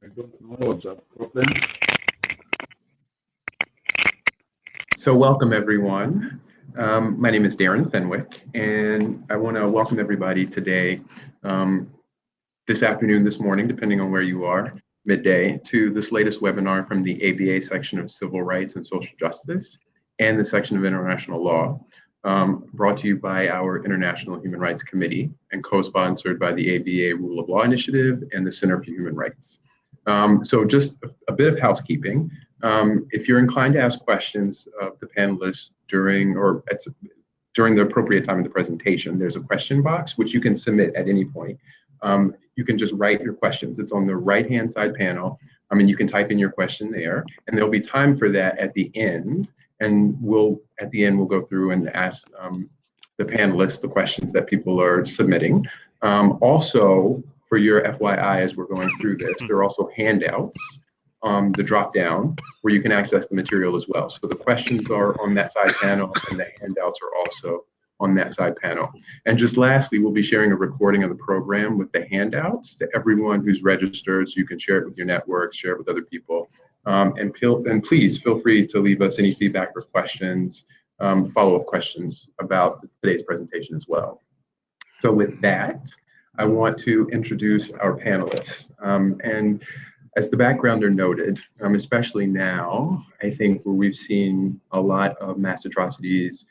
I don't know what's up, Colvin. So welcome everyone. My name is Darren Fenwick, and I want to welcome everybody today, this afternoon, this morning, depending on where you are, midday, to this latest webinar from the ABA section of Civil Rights and Social Justice and the section of International Law, brought to you by our International Human Rights Committee and co-sponsored by the ABA Rule of Law Initiative and the Center for Human Rights. So just a bit of housekeeping. If you're inclined to ask questions of the panelists during the appropriate time of the presentation, there's a question box which you can submit at any point. You can just write your questions. It's on the right-hand side panel. And you can type in your question there, and there'll be time for that at the end. And at the end, we'll go through and ask the panelists the questions that people are submitting. Also, for your FYI, as we're going through this, there are also handouts, the drop down, where you can access the material as well. So the questions are on that side panel, and the handouts are also on that side panel. And just lastly, we'll be sharing a recording of the program with the handouts to everyone who's registered, so you can share it with your network, share it with other people. And please feel free to leave us any feedback or questions, follow-up questions about today's presentation as well. So with that, I want to introduce our panelists. And as the backgrounder noted, especially now, I think where we've seen a lot of mass atrocities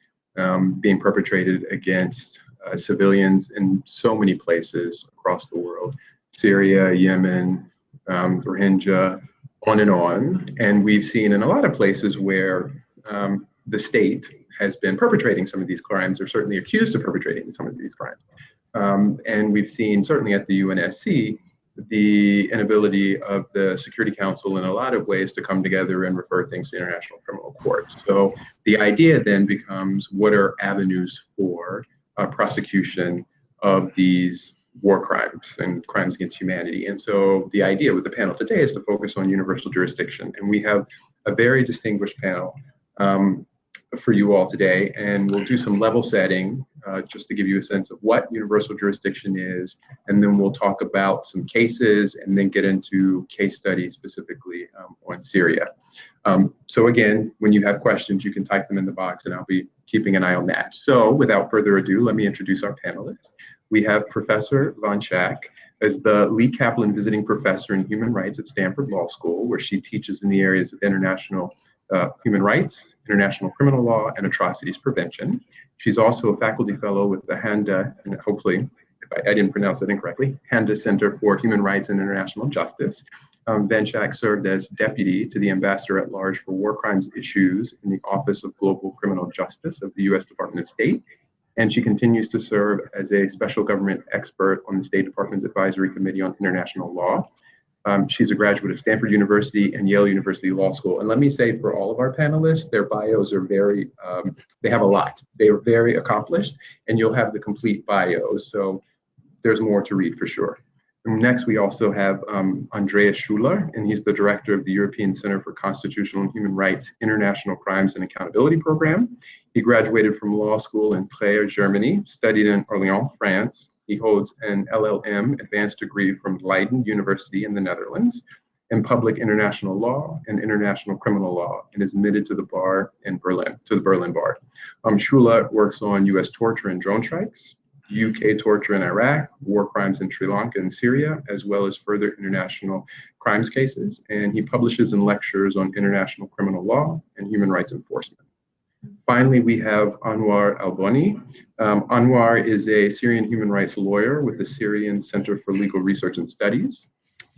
being perpetrated against civilians in so many places across the world, Syria, Yemen, Rohingya, on. And we've seen in a lot of places where the state has been perpetrating some of these crimes, or certainly accused of perpetrating some of these crimes. And we've seen, certainly at the UNSC, the inability of the Security Council in a lot of ways to come together and refer things to International Criminal Court. So the idea then becomes, what are avenues for prosecution of these war crimes and crimes against humanity? And so the idea with the panel today is to focus on universal jurisdiction. And we have a very distinguished panel for you all today, and we'll do some level setting just to give you a sense of what universal jurisdiction is, and then we'll talk about some cases and then get into case studies specifically on Syria. So again, when you have questions, you can type them in the box, and I'll be keeping an eye on that. So without further ado, let me introduce our panelists. We have Professor Van Schaak as the Lee Kaplan Visiting Professor in Human Rights at Stanford Law School, where she teaches in the areas of international human rights, international criminal law, and atrocities prevention. She's also a faculty fellow with the HANDA, and hopefully, if I didn't pronounce that incorrectly, HANDA Center for Human Rights and International Justice. Van Schaak served as deputy to the ambassador at large for war crimes issues in the Office of Global Criminal Justice of the U.S. Department of State. And she continues to serve as a special government expert on the State Department's Advisory Committee on International Law. She's a graduate of Stanford University and Yale University Law School. And let me say, for all of our panelists, their bios are very, they have a lot. They are very accomplished, and you'll have the complete bios. So there's more to read for sure. And next, we also have Andreas Schuler, and he's the director of the European Center for Constitutional and Human Rights International Crimes and Accountability Program. He graduated from law school in Trier, Germany, studied in Orléans, France. He holds an LLM advanced degree from Leiden University in the Netherlands in public international law and international criminal law, and is admitted to the bar in Berlin, to the Berlin bar. Schuler works on U.S. torture and drone strikes, UK torture in Iraq, war crimes in Sri Lanka and Syria, as well as further international crimes cases. And he publishes and lectures on international criminal law and human rights enforcement. Finally, we have Anwar Alboni. Anwar is a Syrian human rights lawyer with the Syrian Center for Legal Research and Studies.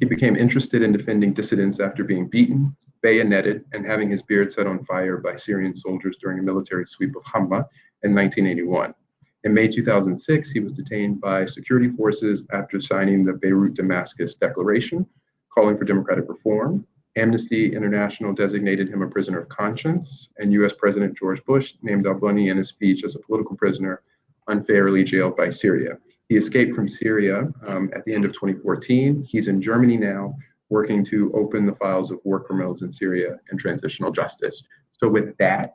He became interested in defending dissidents after being beaten, bayoneted, and having his beard set on fire by Syrian soldiers during a military sweep of Hama in 1981. In May 2006, he was detained by security forces after signing the Beirut-Damascus Declaration, calling for democratic reform. Amnesty International designated him a prisoner of conscience, and US President George Bush named Alboni in his speech as a political prisoner unfairly jailed by Syria. He escaped from Syria at the end of 2014. He's in Germany now, working to open the files of war criminals in Syria and transitional justice. So with that,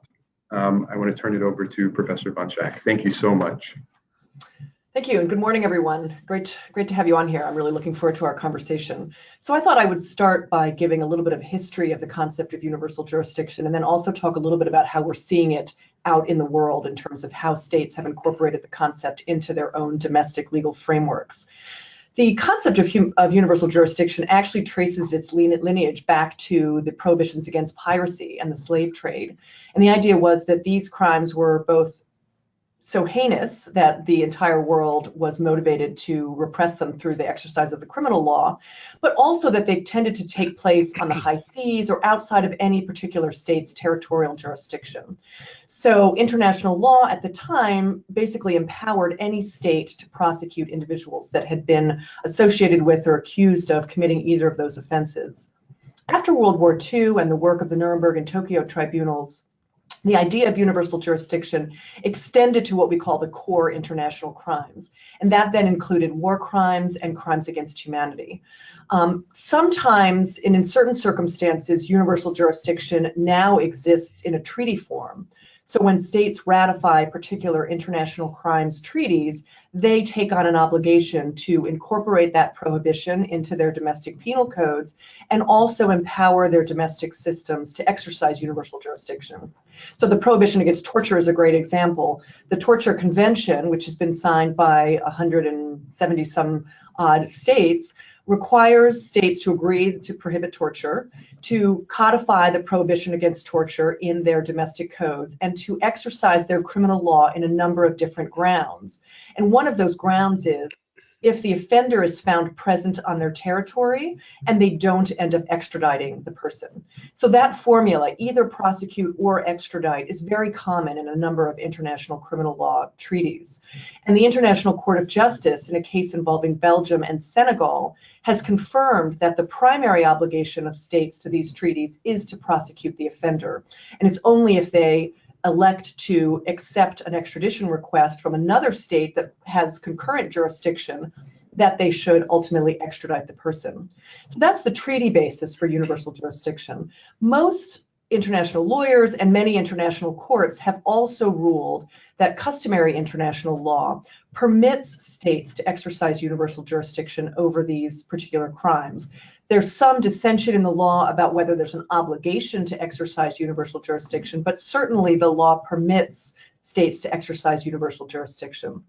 I want to turn it over to Professor Van Schaak. Thank you so much. Thank you, and good morning, everyone. Great to have you on here. I'm really looking forward to our conversation. So I thought I would start by giving a little bit of history of the concept of universal jurisdiction, and then also talk a little bit about how we're seeing it out in the world in terms of how states have incorporated the concept into their own domestic legal frameworks. The concept of universal jurisdiction actually traces its lineage back to the prohibitions against piracy and the slave trade. And the idea was that these crimes were both so heinous that the entire world was motivated to repress them through the exercise of the criminal law, but also that they tended to take place on the high seas or outside of any particular state's territorial jurisdiction. So international law at the time basically empowered any state to prosecute individuals that had been associated with or accused of committing either of those offenses. After World War II and the work of the Nuremberg and Tokyo tribunals, the idea of universal jurisdiction extended to what we call the core international crimes. And that then included war crimes and crimes against humanity. Sometimes, and in certain circumstances, universal jurisdiction now exists in a treaty form. So when states ratify particular international crimes treaties, they take on an obligation to incorporate that prohibition into their domestic penal codes and also empower their domestic systems to exercise universal jurisdiction. So the prohibition against torture is a great example. The Torture Convention, which has been signed by 170 some odd states, requires states to agree to prohibit torture, to codify the prohibition against torture in their domestic codes, and to exercise their criminal law in a number of different grounds. And one of those grounds is if the offender is found present on their territory and they don't end up extraditing the person. So that formula, either prosecute or extradite, is very common in a number of international criminal law treaties. And the International Court of Justice, in a case involving Belgium and Senegal, has confirmed that the primary obligation of states to these treaties is to prosecute the offender. And it's only if they elect to accept an extradition request from another state that has concurrent jurisdiction that they should ultimately extradite the person. So that's the treaty basis for universal jurisdiction. Most international lawyers and many international courts have also ruled that customary international law permits states to exercise universal jurisdiction over these particular crimes. There's some dissension in the law about whether there's an obligation to exercise universal jurisdiction, but certainly the law permits states to exercise universal jurisdiction.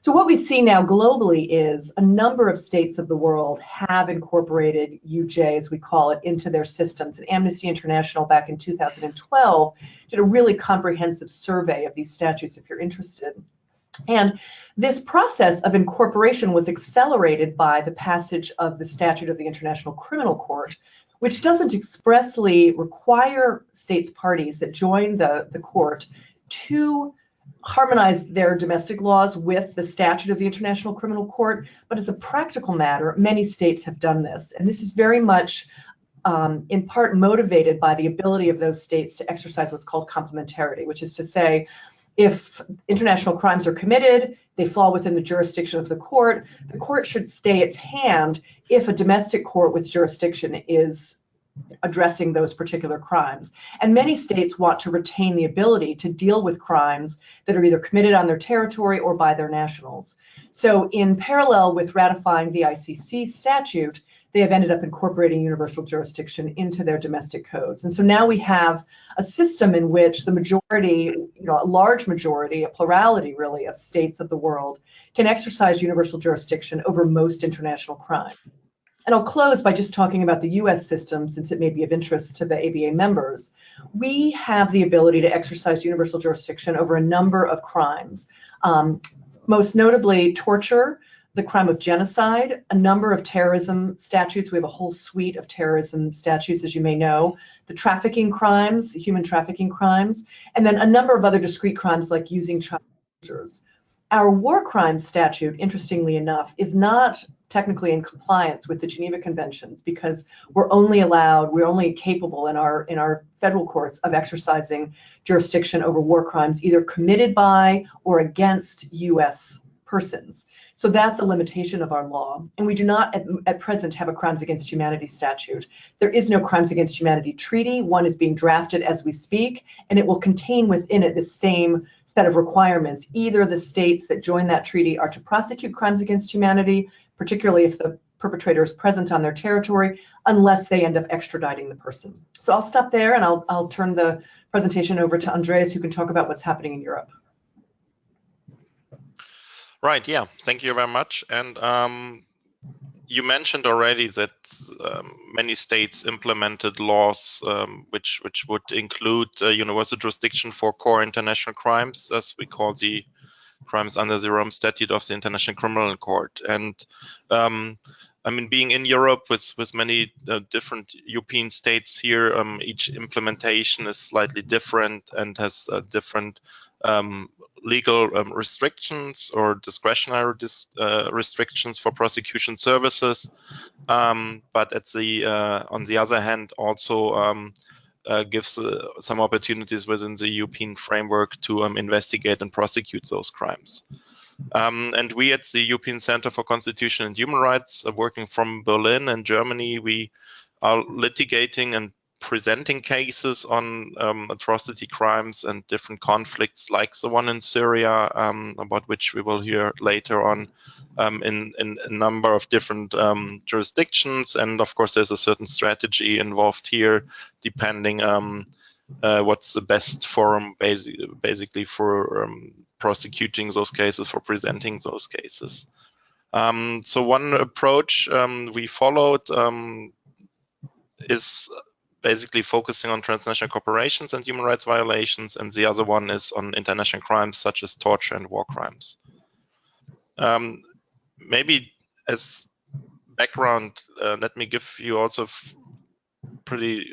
So what we see now globally is a number of states of the world have incorporated UJ, as we call it, into their systems. And Amnesty International back in 2012 did a really comprehensive survey of these statutes, if you're interested. And this process of incorporation was accelerated by the passage of the Statute of the International Criminal Court, which doesn't expressly require states parties that join the court to harmonize their domestic laws with the Statute of the International Criminal Court, but as a practical matter, many states have done this. And this is very much in part motivated by the ability of those states to exercise what's called complementarity, which is to say, if international crimes are committed, they fall within the jurisdiction of the court should stay its hand if a domestic court with jurisdiction is addressing those particular crimes. And many states want to retain the ability to deal with crimes that are either committed on their territory or by their nationals. So in parallel with ratifying the ICC statute, they have ended up incorporating universal jurisdiction into their domestic codes. And so now we have a system in which the majority, a large majority, a plurality really, of states of the world can exercise universal jurisdiction over most international crime. And I'll close by just talking about the US system, since it may be of interest to the ABA members. We have the ability to exercise universal jurisdiction over a number of crimes, most notably torture, the crime of genocide, a number of terrorism statutes. We have a whole suite of terrorism statutes, as you may know, the trafficking crimes, human trafficking crimes, and then a number of other discrete crimes like using child soldiers. Our war crimes statute, interestingly enough, is not technically in compliance with the Geneva Conventions because we're only capable in our federal courts of exercising jurisdiction over war crimes either committed by or against US persons. So that's a limitation of our law. And we do not at present have a crimes against humanity statute. There is no crimes against humanity treaty. One is being drafted as we speak, and it will contain within it the same set of requirements. Either the states that join that treaty are to prosecute crimes against humanity, particularly if the perpetrator is present on their territory, unless they end up extraditing the person. So I'll stop there, and I'll turn the presentation over to Andreas, who can talk about what's happening in Europe. Right, yeah, thank you very much. And you mentioned already that many states implemented laws which would include universal jurisdiction for core international crimes, as we call the crimes under the Rome Statute of the International Criminal Court. And I mean, being in Europe with many different European states here, each implementation is slightly different and has different legal restrictions or discretionary restrictions for prosecution services, but on the other hand also gives some opportunities within the European framework to investigate and prosecute those crimes. And we at the European Center for Constitution and Human Rights, working from Berlin and Germany, we are litigating and presenting cases on atrocity crimes and different conflicts like the one in Syria, about which we will hear later on, in a number of different jurisdictions. And of course, there's a certain strategy involved here, depending what's the best forum basically for prosecuting those cases, for presenting those cases. So one approach we followed is basically focusing on transnational corporations and human rights violations, and the other one is on international crimes such as torture and war crimes. Maybe as background, let me give you also pretty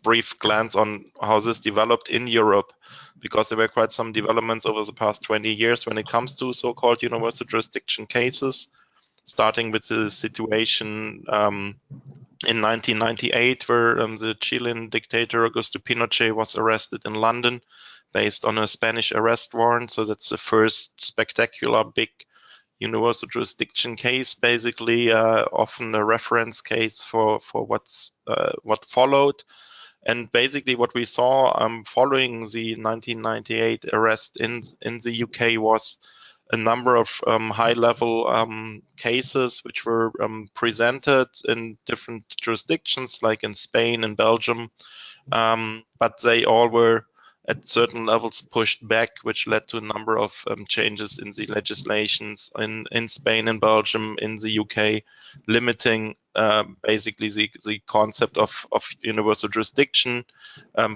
brief glance on how this developed in Europe, because there were quite some developments over the past 20 years when it comes to so-called universal jurisdiction cases, starting with the situation in 1998, where the Chilean dictator Augusto Pinochet was arrested in London based on a Spanish arrest warrant. So that's the first spectacular big universal jurisdiction case, basically often a reference case for what followed. And basically what we saw following the 1998 arrest in the UK was a number of high-level cases which were presented in different jurisdictions, like in Spain and Belgium, but they all were at certain levels pushed back, which led to a number of changes in the legislations in Spain and Belgium, in the UK, limiting basically the concept of universal jurisdiction.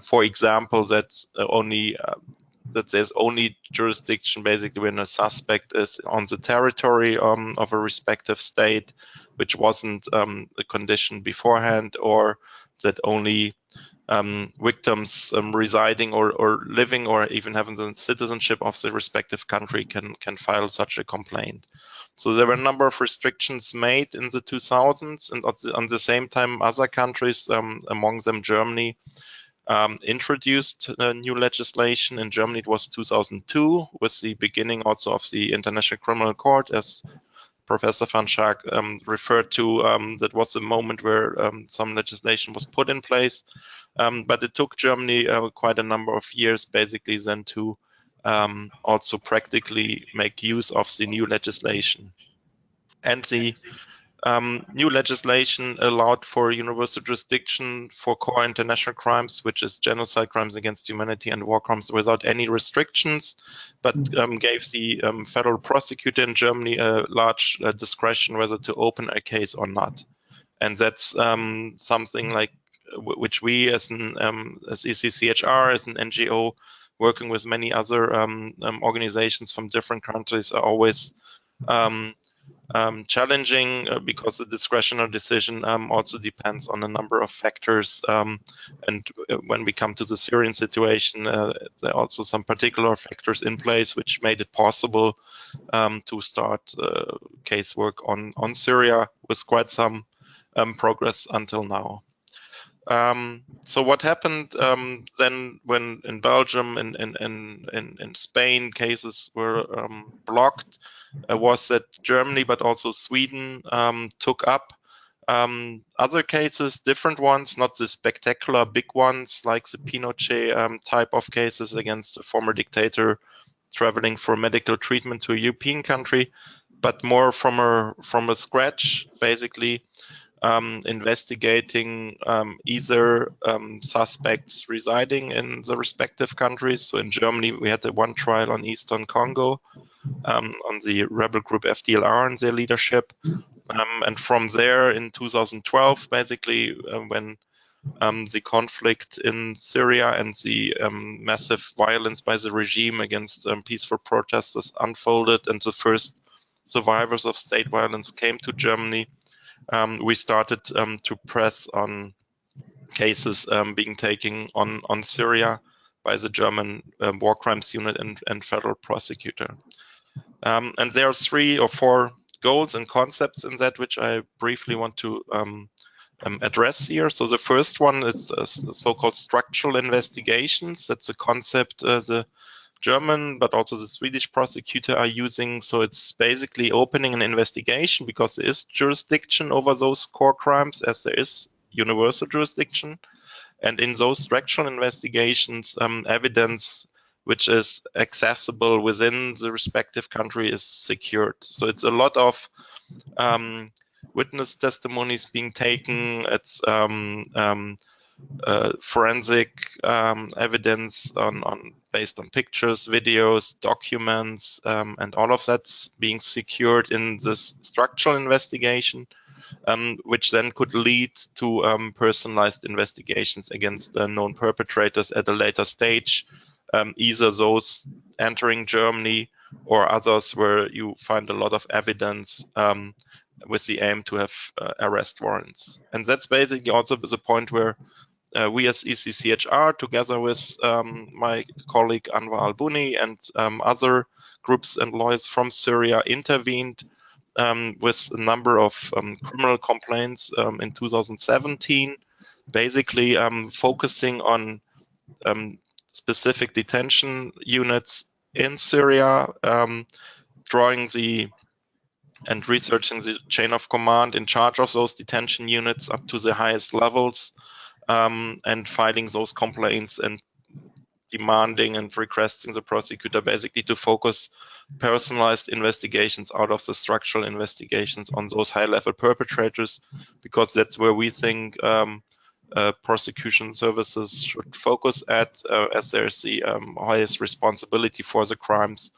For example, that there's only jurisdiction basically when a suspect is on the territory of a respective state, which wasn't a condition beforehand, or that only victims residing or living or even having the citizenship of the respective country can file such a complaint. So there were a number of restrictions made in the 2000s, and at the same time other countries, among them Germany, introduced new legislation. In Germany it was 2002, with the beginning also of the International Criminal Court, as Professor van Schaak referred to. That was the moment where some legislation was put in place, but it took Germany quite a number of years basically then to also practically make use of the new legislation. And the new legislation allowed for universal jurisdiction for core international crimes, which is genocide, crimes against humanity, and war crimes, without any restrictions, but gave the federal prosecutor in Germany a large discretion whether to open a case or not. And that's something like which we as ECCHR, as an NGO, working with many other organizations from different countries, are always challenging, because the discretionary decision also depends on a number of factors. And when we come to the Syrian situation, there are also some particular factors in place which made it possible to start casework on Syria with quite some progress until now. So what happened then when in Belgium and in Spain cases were blocked was that Germany but also Sweden took up other cases, different ones, not the spectacular big ones like the Pinochet type of cases against a former dictator traveling for medical treatment to a European country, but more from a scratch, basically investigating either suspects residing in the respective countries. So in Germany, we had the one trial on Eastern Congo, on the rebel group FDLR and their leadership. And from there in 2012, basically, when the conflict in Syria and the massive violence by the regime against peaceful protesters unfolded and the first survivors of state violence came to Germany, we started to press on cases being taken on Syria by the German War Crimes Unit and federal prosecutor. And there are 3 or 4 goals and concepts in that which I briefly want to address here. So the first one is so-called structural investigations. That's a concept the German but also the Swedish prosecutor are using. So it's basically opening an investigation because there is jurisdiction over those core crimes as there is universal jurisdiction. And in those structural investigations, evidence which is accessible within the respective country is secured. So it's a lot of witness testimonies being taken. It's forensic evidence based on pictures, videos, documents, and all of that's being secured in this structural investigation, which then could lead to personalized investigations against known perpetrators at a later stage, either those entering Germany or others where you find a lot of evidence with the aim to have arrest warrants. And that's basically also the point where we as ECCHR, together with my colleague Anwar Al-Buni and other groups and lawyers from Syria, intervened with a number of criminal complaints in 2017, basically focusing on specific detention units in Syria, drawing and researching the chain of command in charge of those detention units up to the highest levels, and filing those complaints and demanding and requesting the prosecutor basically to focus personalized investigations out of the structural investigations on those high-level perpetrators, because that's where we think prosecution services should focus at, as there's the highest responsibility for the crimes,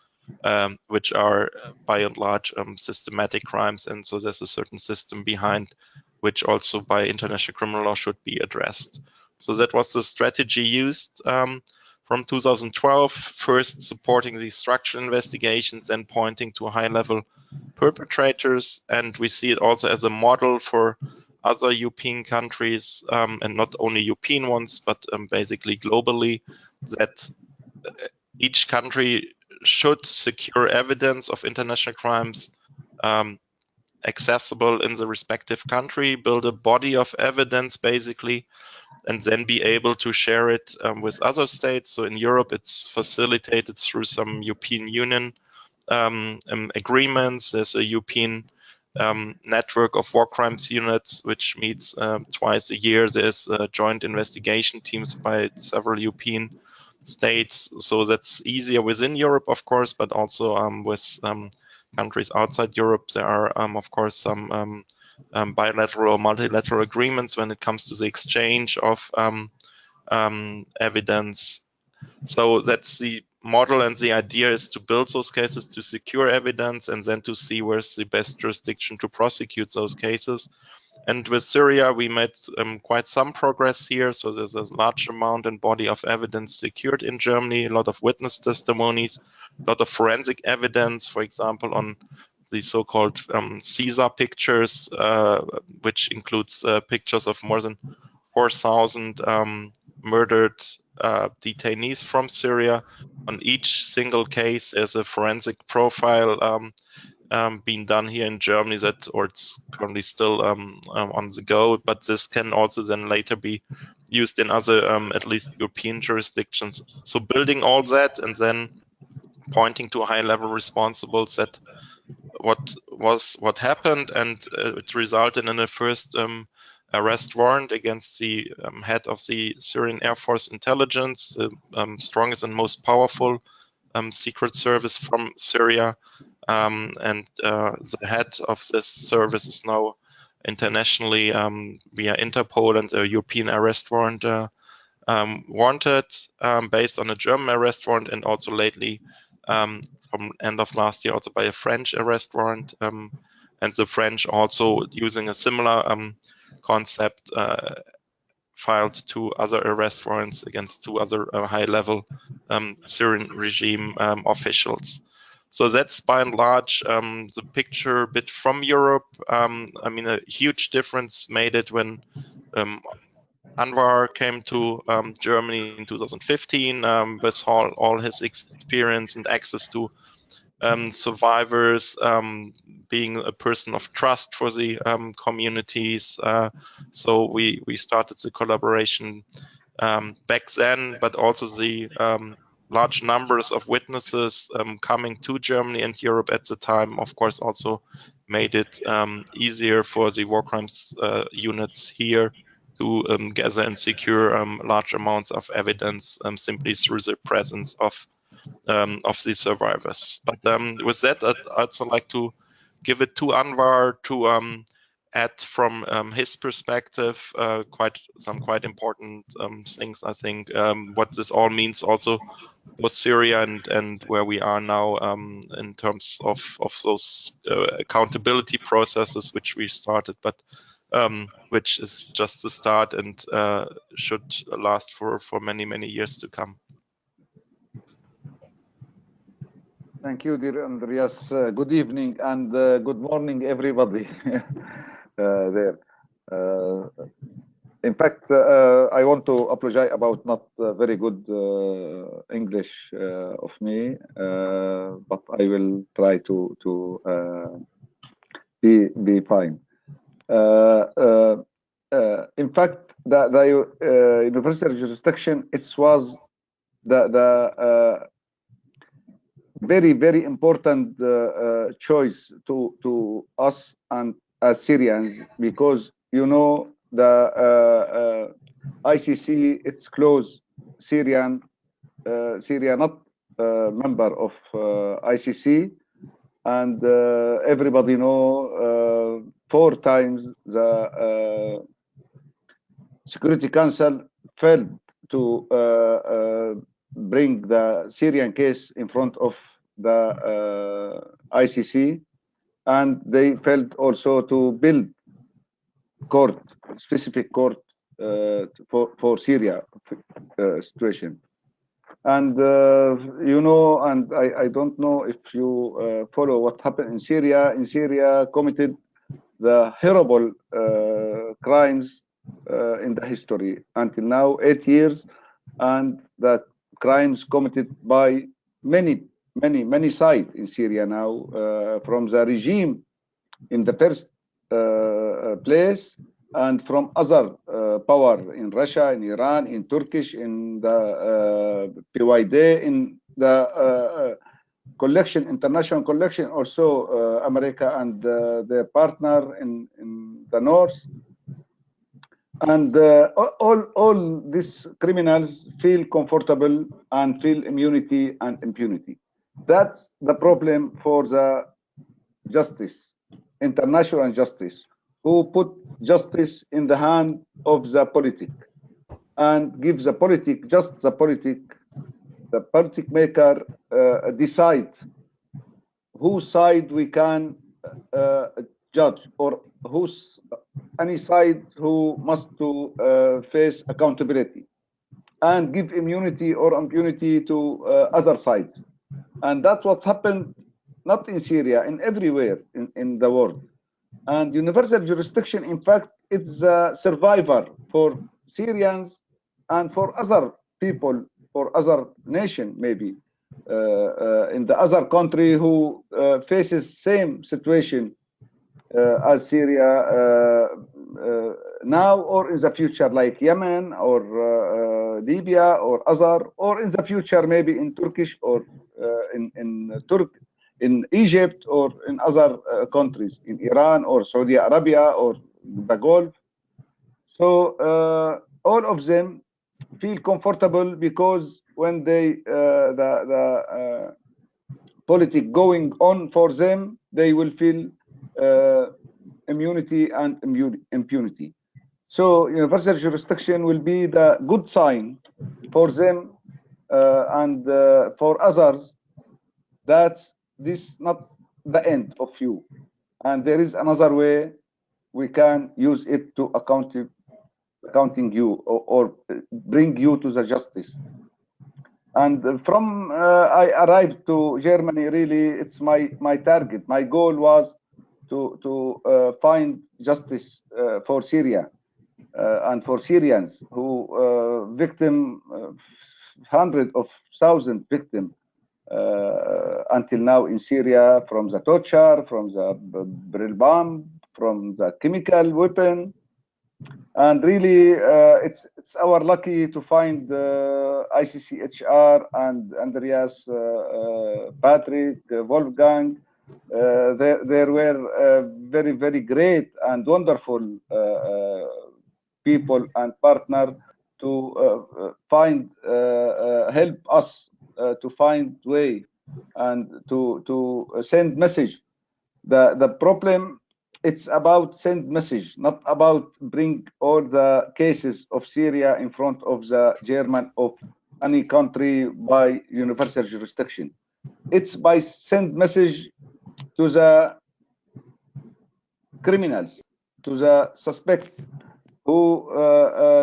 which are by and large systematic crimes, and so there's a certain system behind which also by international criminal law should be addressed. So that was the strategy used from 2012, first supporting these structural investigations and pointing to high-level perpetrators, and we see it also as a model for other European countries, and not only European ones, but basically globally, that each country should secure evidence of international crimes accessible in the respective country, build a body of evidence basically, and then be able to share it with other states. So in Europe, it's facilitated through some European Union agreements. There's a European network of war crimes units, which meets twice a year. There's joint investigation teams by several European states. So that's easier within Europe, of course, but also with countries outside Europe. There are, of course, some bilateral or multilateral agreements when it comes to the exchange of evidence. So that's the model, and the idea is to build those cases, to secure evidence, and then to see where's the best jurisdiction to prosecute those cases. And with Syria, we made quite some progress here. So there's a large amount and body of evidence secured in Germany, a lot of witness testimonies, a lot of forensic evidence, for example, on the so-called Caesar pictures, which includes pictures of more than 4,000 murdered detainees from Syria. On each single case, there's a forensic profile been done here in Germany or it's currently still on the go, but this can also then later be used in other, at least European jurisdictions. So building all that and then pointing to high-level responsibles that what happened, and it resulted in a first arrest warrant against the head of the Syrian Air Force intelligence, the strongest and most powerful secret service from Syria. And the head of this service is now internationally via Interpol and a European arrest warrant wanted, based on a German arrest warrant, and also lately from end of last year also by a French arrest warrant, and the French also using a similar concept filed 2 other arrest warrants against 2 other high-level Syrian regime officials. So that's by and large the picture a bit from Europe. I mean, a huge difference made it when Anwar came to Germany in 2015 with all his experience and access to survivors, being a person of trust for the communities. So we started the collaboration back then, but also the large numbers of witnesses coming to Germany and Europe at the time, of course, also made it easier for the war crimes units here to gather and secure large amounts of evidence simply through the presence of the survivors. But with that, I'd also like to give it to Anwar to add from his perspective some quite important things, I think, what this all means also for Syria and where we are now in terms of those accountability processes which we started, but which is just the start and should last for many, many years to come. Thank you, dear Andreas. Good evening and good morning, everybody there. In fact, I want to apologize about not very good English of me, but I will try to be fine. In fact, the universal jurisdiction, it was the very, very important choice to us and as Syrians, because you know the ICC, it's closed. Syria not member of ICC, and everybody know 4 times the Security Council failed to bring the Syrian case in front of the ICC, and they failed also to build court, specific court for Syria situation. And you know, and I don't know if you follow what happened in Syria. In Syria, committed the horrible crimes in the history until now, 8 years, and that crimes committed by many sides in Syria now, from the regime in the first place, and from other power in Russia, in Iran, in Turkish, in the PYD, in the collection, international collection, also America and their partner in the north. And all these criminals feel comfortable and feel immunity and impunity. That's the problem for the justice, international justice, who put justice in the hand of the politic and give the politic, just the politic maker decide whose side we can judge, or whose any side who must to face accountability, and give immunity or impunity to other sides. And that's what's happened, not in Syria, in everywhere in the world. And universal jurisdiction, in fact, it's a survivor for Syrians and for other people, for other nation maybe, in the other country who faces same situation as Syria now or in the future, like Yemen or Libya or other, or in the future maybe in Turkish or in Egypt or in other countries, in Iran or Saudi Arabia or the Gulf. So all of them feel comfortable because when the politics going on for them, they will feel immunity and impunity. So universal jurisdiction will be the good sign for them and for others that this is not the end of you, and there is another way we can use it to accounting you or bring you to the justice. And from I arrived to Germany, really, it's my target. My goal was to find justice for Syria and for Syrians who victim hundreds of thousands victims until now in Syria, from the torture, from the barrel bomb, from the chemical weapon. And really, it's our lucky to find ICCHR and Andreas, Patrick, Wolfgang. There were very, very great and wonderful people and partner to find help us to find way and to send message. The problem, it's about send message, not about bring all the cases of Syria in front of the German of any country by universal jurisdiction. It's by send message to the criminals, to the suspects who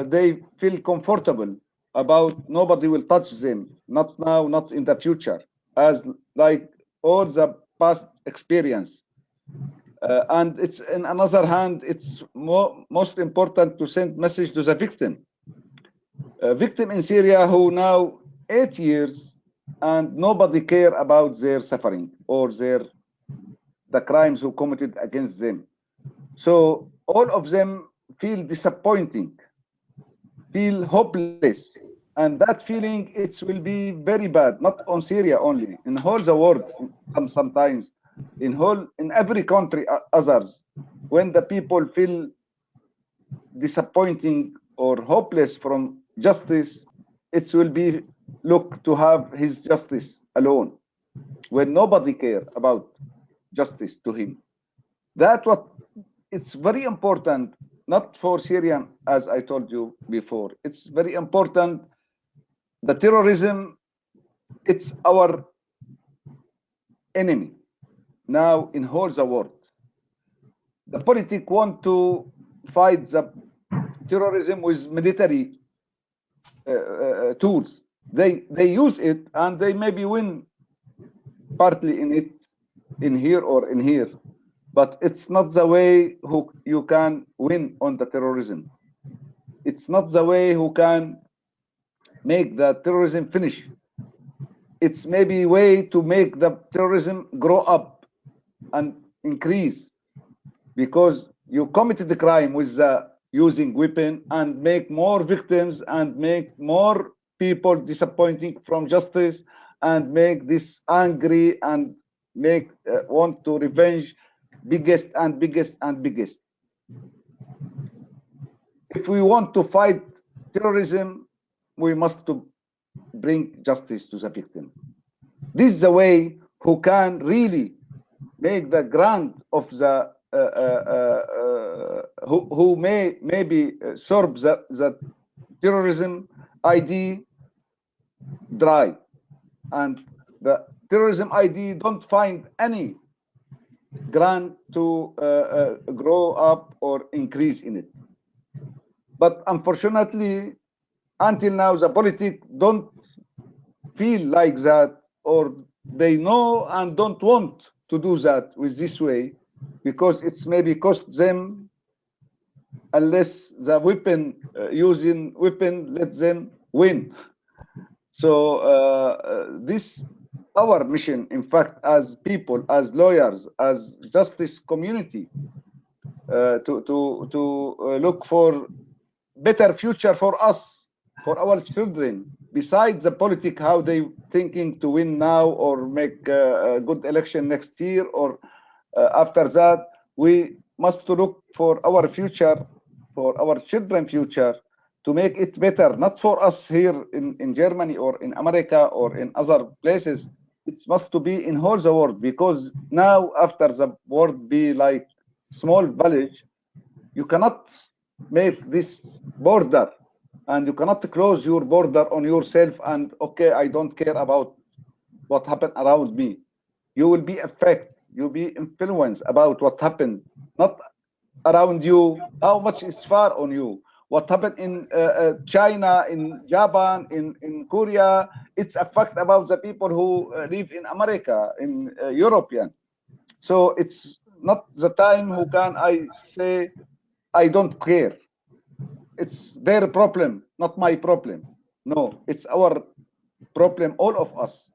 they feel comfortable about nobody will touch them, not now, not in the future, as like all the past experience. And it's in another hand, it's most important to send message to the victim. Victim in Syria who now 8 years and nobody care about their suffering or the crimes who committed against them. So all of them feel disappointing, feel hopeless, and that feeling it will be very bad, not on Syria only, in whole the world sometimes. In every country, others, when the people feel disappointing or hopeless from justice, it will be look to have his justice alone, when nobody care about justice to him. That's what it's very important, not for Syrian, as I told you before. It's very important. The terrorism, it's our enemy. Now in whole the world, the politics want to fight the terrorism with military tools. They use it and they maybe win partly in it, in here or in here, but it's not the way who you can win on the terrorism. It's not the way who can make the terrorism finish. It's maybe a way to make the terrorism grow up and increase, because you committed the crime with using weapon and make more victims and make more people disappointing from justice and make this angry and make want to revenge biggest and biggest and biggest. If we want to fight terrorism, we must to bring justice to the victim. This is the way who can really make the ground of the who may maybe serve the terrorism ID dry, and the terrorism ID don't find any ground to grow up or increase in it. But unfortunately, until now, the politics don't feel like that, or they know and don't want to do that with this way, because it's maybe cost them, unless the weapon using weapon let them win. So this our mission, in fact, as people, as lawyers, as justice community, to look for better future for us, for our children, besides the politics, how they thinking to win now or make a good election next year or after that. We must look for our future, for our children's future, to make it better, not for us here in Germany or in America or in other places. It must to be in whole the world, because now after the world be like small village, you cannot make this border, and you cannot close your border on yourself and okay, I don't care about what happened around me. You will be affected, you'll be influenced about what happened, not around you, how much is far on you. What happened in China, in Japan, in Korea, it's a fact about the people who live in America, in European. So it's not the time who can I say, I don't care. It's their problem, not my problem. No, it's our problem, all of us.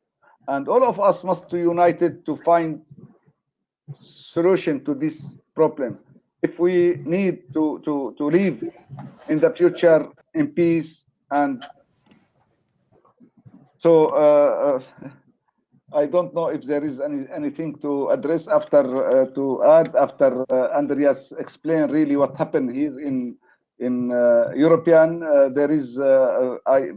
And all of us must be united to find solution to this problem. If we need to live in the future in peace. And so I don't know if there is anything to address after to add after Andreas explained really what happened here in European. There is I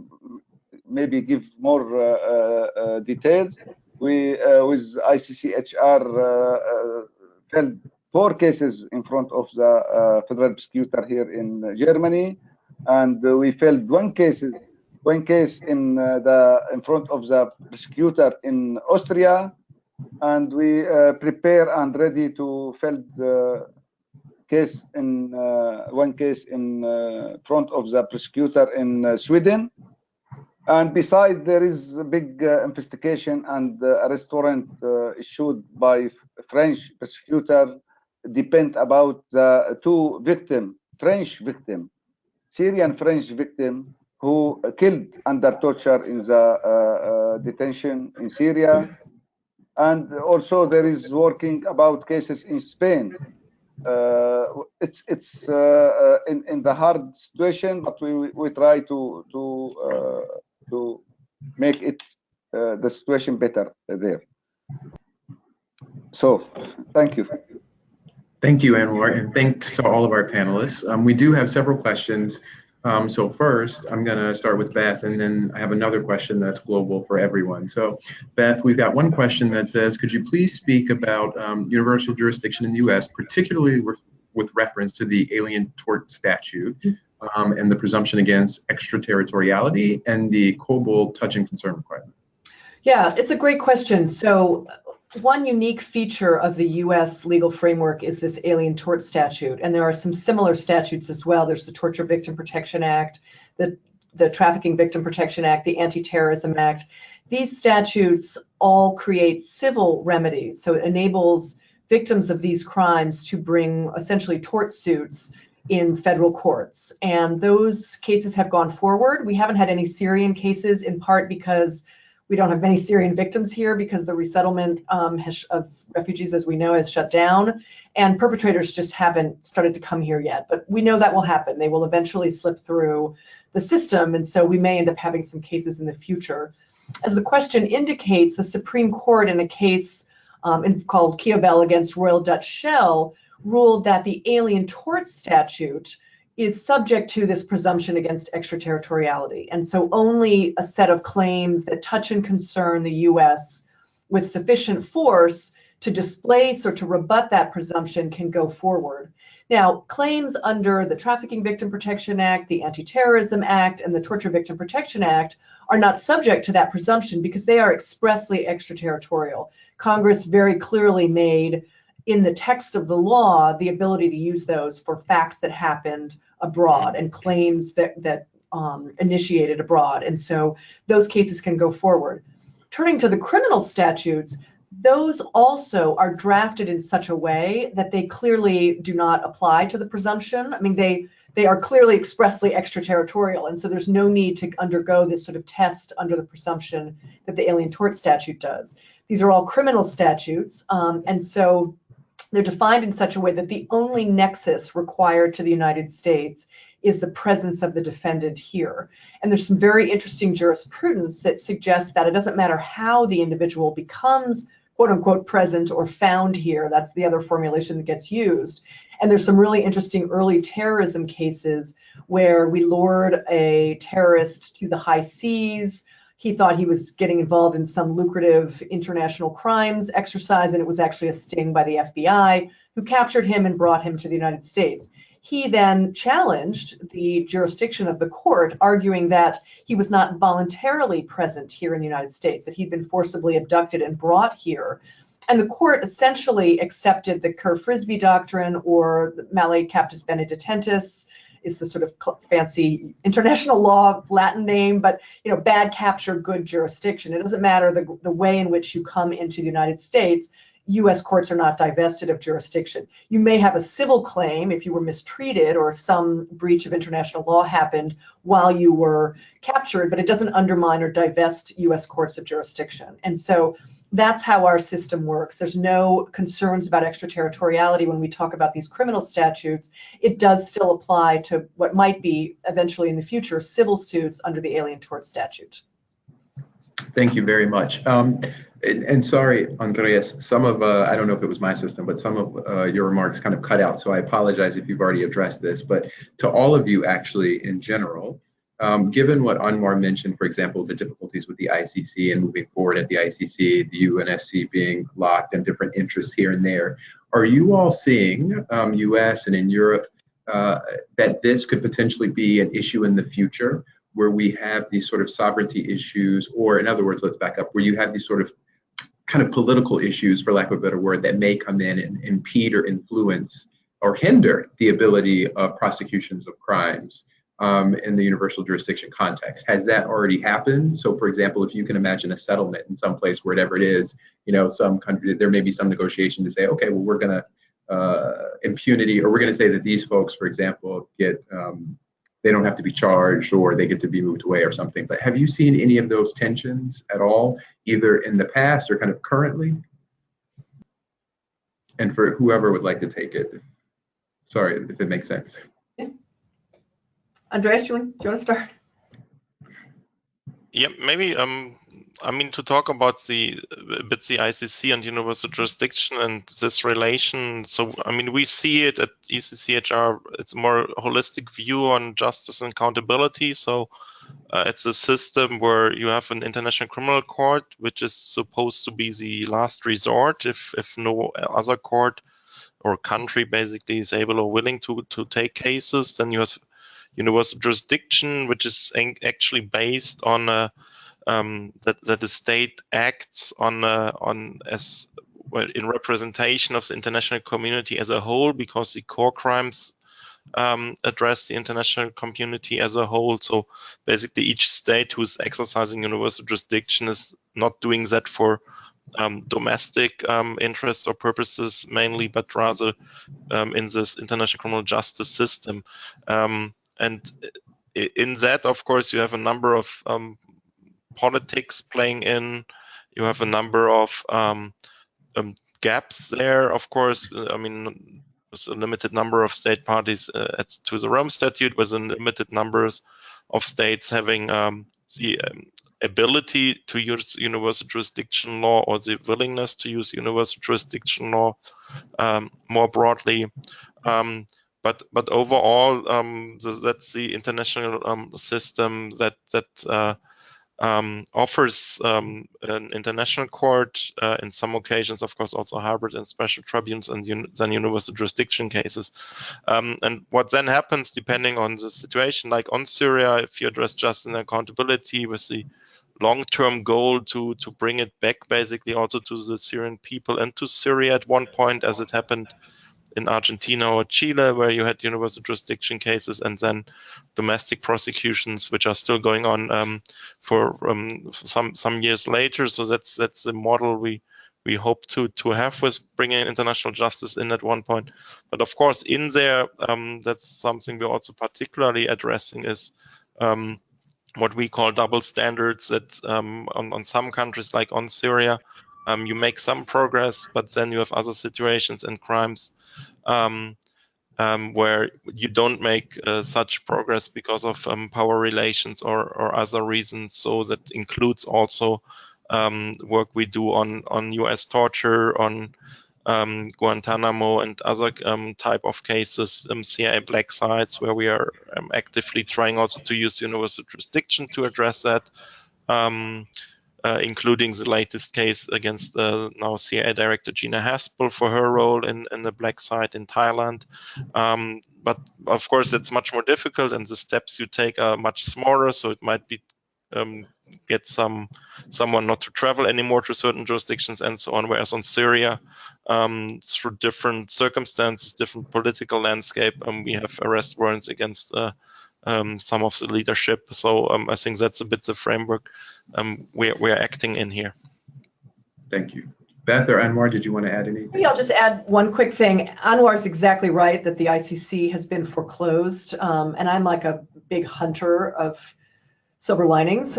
maybe give more details. We with ICCHR filed 4 cases in front of the federal prosecutor here in Germany, and we filed one case in front of the prosecutor in Austria, and we prepare and ready to file the case in one case in front of the prosecutor in Sweden. And besides, there is a big investigation and arrest warrant issued by French prosecutor, depend about the 2 victims, French victim, Syrian French victim, who killed under torture in the detention in Syria. And also there is working about cases in Spain. It's in the hard situation, but we try to make it the situation better there. So thank you. Thank you, Anwar, and thanks to all of our panelists. We do have several questions. So first, I'm going to start with Beth, and then I have another question that's global for everyone. So Beth, we've got one question that says, could you please speak about universal jurisdiction in the U.S., particularly with reference to the Alien Tort Statute and the presumption against extraterritoriality and the Colvin touch and concern requirement? Yeah, it's a great question. So one unique feature of the U.S. legal framework is this Alien Tort Statute, and there are some similar statutes as well. There's the Torture Victim Protection Act, the Trafficking Victim Protection Act, the Anti-Terrorism Act. These statutes all create civil remedies, so it enables victims of these crimes to bring essentially tort suits in federal courts. And those cases have gone forward. We haven't had any Syrian cases, in part because we don't have many Syrian victims here, because the resettlement of refugees, as we know, has shut down, and perpetrators just haven't started to come here yet. But we know that will happen. They will eventually slip through the system, and so we may end up having some cases in the future. As the question indicates, the Supreme Court in a case called Kiobel against Royal Dutch Shell ruled that the Alien Tort Statute is subject to this presumption against extraterritoriality. And so only a set of claims that touch and concern the US with sufficient force to displace or to rebut that presumption can go forward. Now, claims under the Trafficking Victim Protection Act, the Anti-Terrorism Act, and the Torture Victim Protection Act are not subject to that presumption because they are expressly extraterritorial. Congress very clearly made in the text of the law the ability to use those for facts that happened abroad and claims that initiated abroad. And so those cases can go forward. Turning to the criminal statutes, those also are drafted in such a way that they clearly do not apply to the presumption. I mean, they are clearly expressly extraterritorial, and so there's no need to undergo this sort of test under the presumption that the Alien Tort Statute does. These are all criminal statutes, and so they're defined in such a way that the only nexus required to the United States is the presence of the defendant here. And there's some very interesting jurisprudence that suggests that it doesn't matter how the individual becomes quote unquote present or found here. That's the other formulation that gets used. And there's some really interesting early terrorism cases where we lured a terrorist to the high seas. He thought he was getting involved in some lucrative international crimes exercise, and it was actually a sting by the FBI, who captured him and brought him to the United States. He then challenged the jurisdiction of the court, arguing that he was not voluntarily present here in the United States, that he'd been forcibly abducted and brought here. And the court essentially accepted the Kerr-Frisbee doctrine, or male captus benedetentis is the sort of fancy international law Latin name, but bad capture, good jurisdiction. It doesn't matter the way in which you come into the United States. U.S. courts are not divested of jurisdiction. You may have a civil claim if you were mistreated or some breach of international law happened while you were captured, but it doesn't undermine or divest U.S. courts of jurisdiction. And so that's how our system works. There's no concerns about extraterritoriality when we talk about these criminal statutes. It does still apply to what might be eventually in the future civil suits under the Alien Tort Statute. Thank you very much. And sorry, Andreas, some of, I don't know if it was my system, but some of your remarks kind of cut out. So I apologize if you've already addressed this, but to all of you actually in general, given what Anwar mentioned, for example, the difficulties with the ICC and moving forward at the ICC, the UNSC being locked and different interests here and there, are you all seeing, US and in Europe, that this could potentially be an issue in the future where we have these sort of sovereignty issues, or in other words, let's back up, where you have these sort of kind of political issues, for lack of a better word, that may come in and impede or influence or hinder the ability of prosecutions of crimes in the universal jurisdiction context? Has that already happened? So, for example, if you can imagine a settlement in some place, wherever it is, some country, there may be some negotiation to say, okay, well, we're going to impunity, or we're going to say that these folks, for example, get they don't have to be charged, or they get to be moved away or something. But have you seen any of those tensions at all, either in the past or kind of currently? And for whoever would like to take it, sorry if it makes sense. Yeah. Andreas, do you want to start? Yeah, maybe. I mean, to talk about the ICC and universal jurisdiction and this relation. So, I mean, we see it at ECCHR. It's a more holistic view on justice and accountability. So, it's a system where you have an international criminal court, which is supposed to be the last resort if no other court or country basically is able or willing to take cases. Then you have universal jurisdiction, which is actually based on that the state acts in representation of the international community as a whole, because the core crimes address the international community as a whole. So basically, each state who's exercising universal jurisdiction is not doing that for domestic interests or purposes mainly, but rather in this international criminal justice system. And in that, of course, you have a number of politics playing in. You have a number of gaps there, of course. I mean, there's a limited number of state parties to the Rome Statute, with a limited numbers of states having the ability to use universal jurisdiction law, or the willingness to use universal jurisdiction law more broadly. But overall, that's the international system that offers an international court, in some occasions, of course, also hybrid and special tribunals, and then universal jurisdiction cases. And what then happens, depending on the situation, like on Syria, if you address justice and accountability with the long-term goal to bring it back basically also to the Syrian people and to Syria at one point, as it happened in Argentina or Chile, where you had universal jurisdiction cases, and then domestic prosecutions, which are still going on for some years later. So that's the model we we hope to have with bringing international justice in at one point. But of course, in there, that's something we're also particularly addressing is what we call double standards. That on some countries, like on Syria, you make some progress, but then you have other situations and crimes where you don't make such progress because of power relations or other reasons. So that includes also work we do on US torture, on Guantanamo and other type of cases, CIA black sites, where we are actively trying also to use universal jurisdiction to address that, including the latest case against now CIA Director Gina Haspel for her role in the black site in Thailand. But of course, it's much more difficult, and the steps you take are much smaller. So it might be get someone not to travel anymore to certain jurisdictions and so on. Whereas on Syria, through different circumstances, different political landscape, we have arrest warrants against some of the leadership. So I think that's a bit the framework we're acting in here. Thank you. Beth or Anwar, did you want to add anything? Maybe I'll just add one quick thing. Anwar's exactly right that the ICC has been foreclosed, and I'm like a big hunter of silver linings.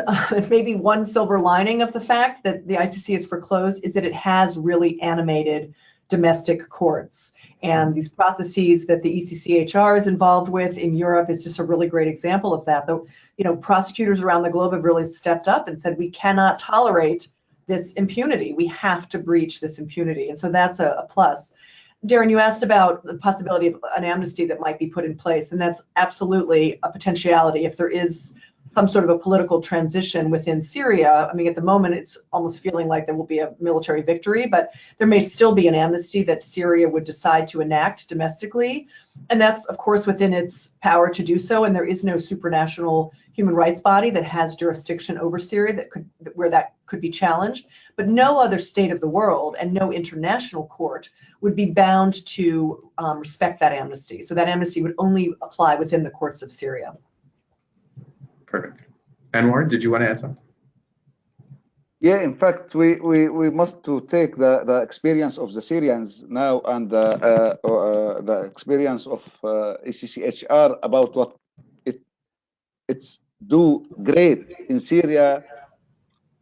Maybe one silver lining of the fact that the ICC is foreclosed is that it has really animated domestic courts. And these processes that the ECCHR is involved with in Europe is just a really great example of that. Though, you know, prosecutors around the globe have really stepped up and said, we cannot tolerate this impunity. We have to breach this impunity. And so that's a plus. Darren, you asked about the possibility of an amnesty that might be put in place, and that's absolutely a potentiality if there is some sort of a political transition within Syria. I mean, at the moment, it's almost feeling like there will be a military victory, but there may still be an amnesty that Syria would decide to enact domestically. And that's, of course, within its power to do so. And there is no supranational human rights body that has jurisdiction over Syria where that could be challenged. But no other state of the world and no international court would be bound to respect that amnesty. So that amnesty would only apply within the courts of Syria. Perfect. Anwar, did you want to add something? Yeah, in fact, we must to take the experience of the Syrians now and the experience of ECCHR about what it's do great in Syria.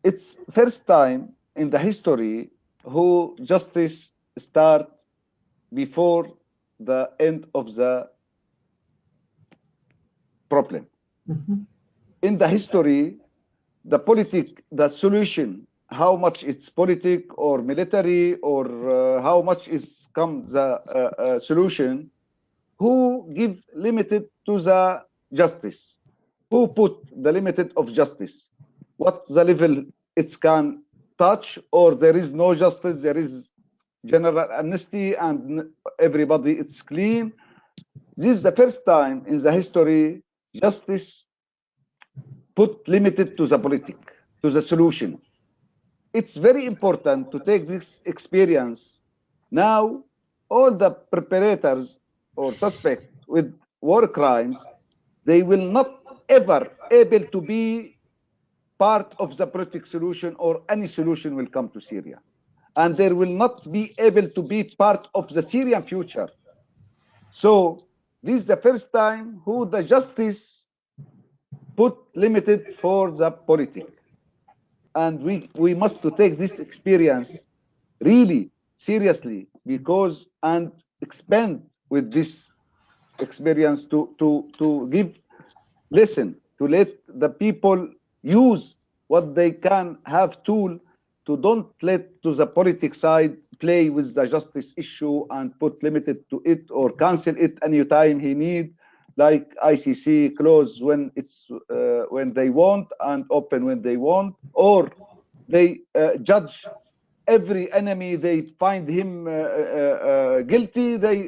It's first time in the history who justice start before the end of the problem. Mm-hmm. In the history, the solution, how much it's politic or military, or how much is come the solution, who give limited to the justice, who put the limited of justice, what the level it can touch, or there is no justice, there is general amnesty and everybody it's clean. This is the first time in the history justice put limited to the politic, to the solution. It's very important to take this experience. Now, all the perpetrators or suspects with war crimes, they will not ever able to be part of the politic solution, or any solution will come to Syria. And they will not be able to be part of the Syrian future. So this is the first time who the justice put limited for the politic. And we must to take this experience really seriously, because and expand with this experience to give listen, to let the people use what they can have tool to don't let to the politic side play with the justice issue and put limited to it or cancel it anytime he need, like ICC close when it's when they want and open when they want, or they judge every enemy they find him guilty, they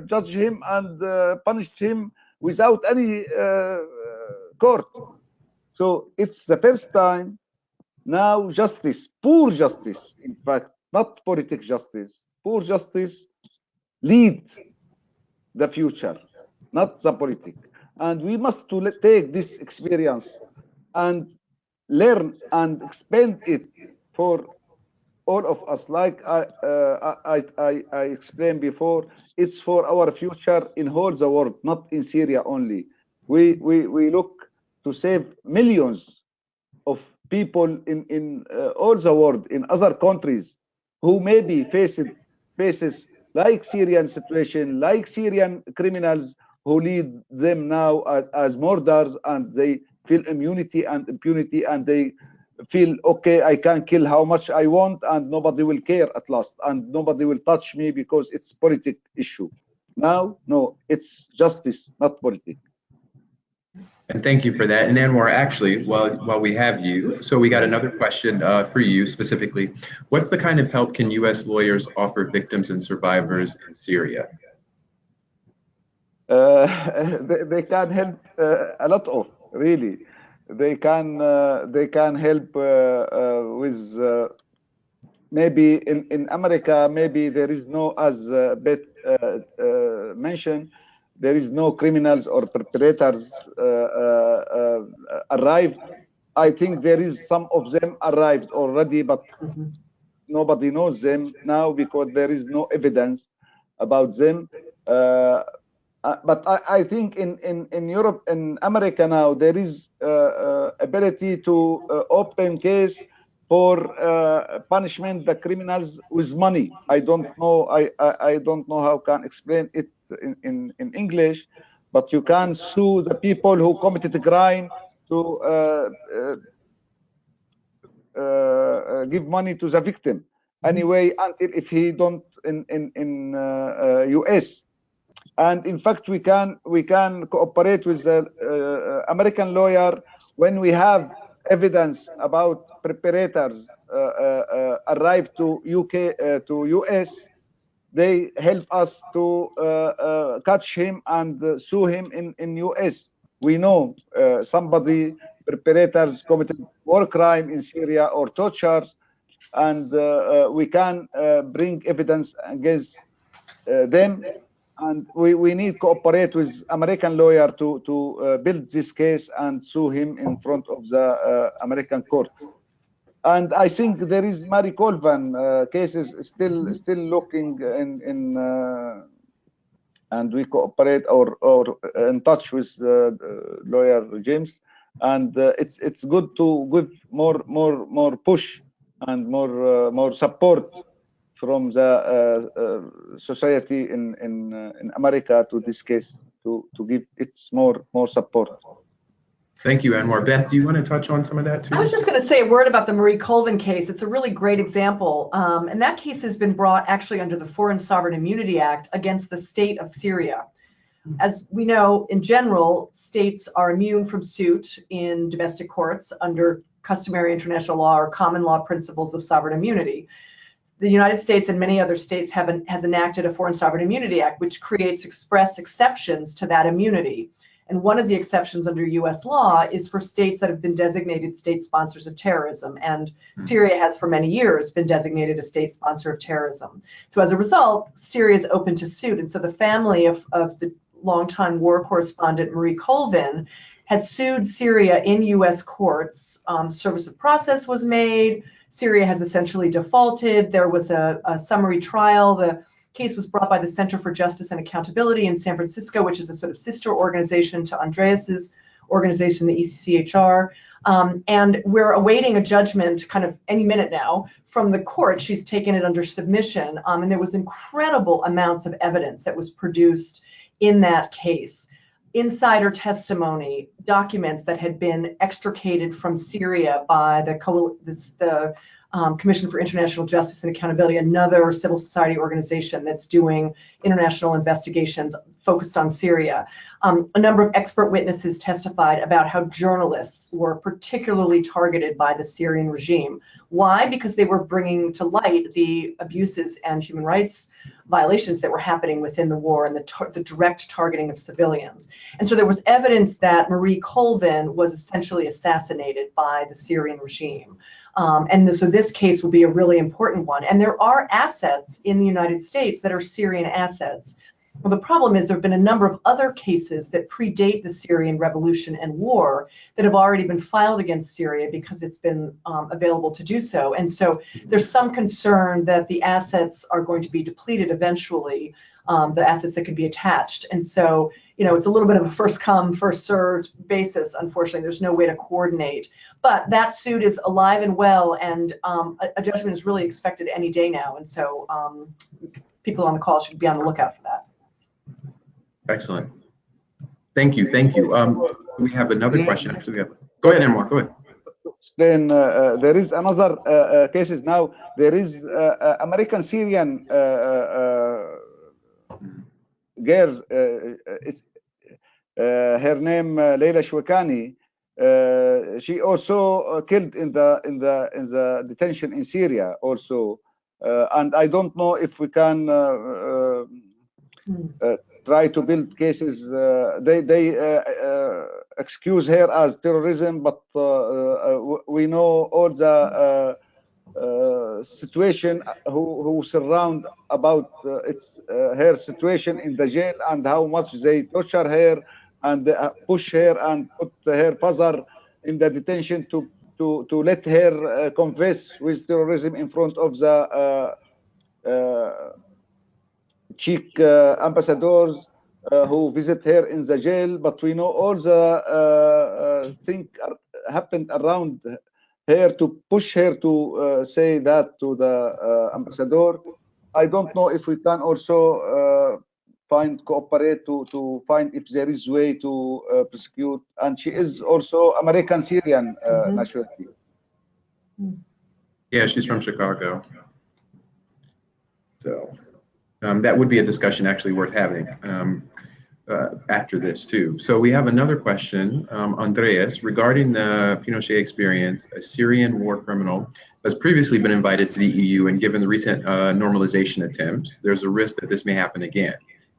judge him and punish him without any court. So it's the first time now justice, poor justice, in fact, not politic justice, poor justice lead the future, not the politic. And we must to take this experience and learn and expand it for all of us. Like I explained before, it's for our future in whole the world, not in Syria only. We look to save millions of people in all the world, in other countries, who maybe faces like Syrian situation, like Syrian criminals who lead them now as murderers, and they feel immunity and impunity, and they feel, okay, I can kill how much I want and nobody will care at last, and nobody will touch me because it's politic issue. Now, no, it's justice, not politics. And thank you for that. And Anwar, actually, while we have you, so we got another question for you specifically. What's the kind of help can U.S. lawyers offer victims and survivors in Syria? They can help a lot of, really. They can help with maybe in America, maybe there is no, as Beth mentioned, there is no criminals or perpetrators arrived. I think there is some of them arrived already, but nobody knows them now because there is no evidence about them. But I think in Europe and America now, there is ability to open case for punishment the criminals with money. I don't know. I don't know how can explain it in English, but you can sue the people who committed a crime to give money to the victim anyway, until if he don't in US. And in fact, we can cooperate with the American lawyer when we have evidence about perpetrators arrive to UK to US. They help us to catch him and sue him in US. We know somebody perpetrators committed war crime in Syria or tortures, and we can bring evidence against them. And we need cooperate with American lawyer to build this case and sue him in front of the American court. And I think there is Mary Colvin cases still looking in and we cooperate or in touch with lawyer James, and it's good to give more push and more support from the society in America to this case, to give it more support. Thank you, Anwar. Beth, do you want to touch on some of that too? I was just going to say a word about the Marie Colvin case. It's a really great example. And that case has been brought actually under the Foreign Sovereign Immunity Act against the state of Syria. As we know, in general, states are immune from suit in domestic courts under customary international law or common law principles of sovereign immunity. The United States and many other states has enacted a Foreign Sovereign Immunity Act, which creates express exceptions to that immunity. And one of the exceptions under US law is for states that have been designated state sponsors of terrorism. And Syria has for many years been designated a state sponsor of terrorism. So as a result, Syria is open to suit. And so the family of the longtime war correspondent Marie Colvin has sued Syria in US courts. Service of process was made. Syria has essentially defaulted. There was a summary trial. The case was brought by the Center for Justice and Accountability in San Francisco, which is a sort of sister organization to Andreas's organization, the ECCHR. And we're awaiting a judgment kind of any minute now from the court. She's taken it under submission. And there was incredible amounts of evidence that was produced in that case. Insider testimony, documents that had been extricated from Syria by the Commission for International Justice and Accountability, another civil society organization that's doing international investigations focused on Syria. A number of expert witnesses testified about how journalists were particularly targeted by the Syrian regime. Why? Because they were bringing to light the abuses and human rights violations that were happening within the war and the direct targeting of civilians. And so there was evidence that Marie Colvin was essentially assassinated by the Syrian regime. So this case will be a really important one. And there are assets in the United States that are Syrian assets. Well, the problem is there have been a number of other cases that predate the Syrian revolution and war that have already been filed against Syria because it's been available to do so. And so there's some concern that the assets are going to be depleted eventually, the assets that can be attached. And so, you know, it's a little bit of a first come, first served basis. Unfortunately, there's no way to coordinate. But that suit is alive and well, and a judgment is really expected any day now. And so people on the call should be on the lookout for that. Excellent. Thank you. Thank you. We have another question. Actually, go ahead, Anwar. Go ahead. Then there is another cases now. There is American Syrian girls. It's her name Leila Shuaib. She also killed in the detention in Syria also, and I don't know if we can try to build cases. They excuse her as terrorism, but we know all the situation who surround about her situation in the jail, and how much they torture her and push her and put her buzzer in the detention to let her confess with terrorism in front of the Cheek ambassadors who visit her in the jail. But we know all the things happened around her to push her to say that to the ambassador. I don't know if we can also cooperate to find if there is way to prosecute. And she is also American Syrian nationality. Yeah, she's from Chicago. So that would be a discussion actually worth having after this too. So we have another question, Andreas, regarding the Pinochet experience. A Syrian war criminal has previously been invited to the EU, and given the recent normalization attempts, there's a risk that this may happen again.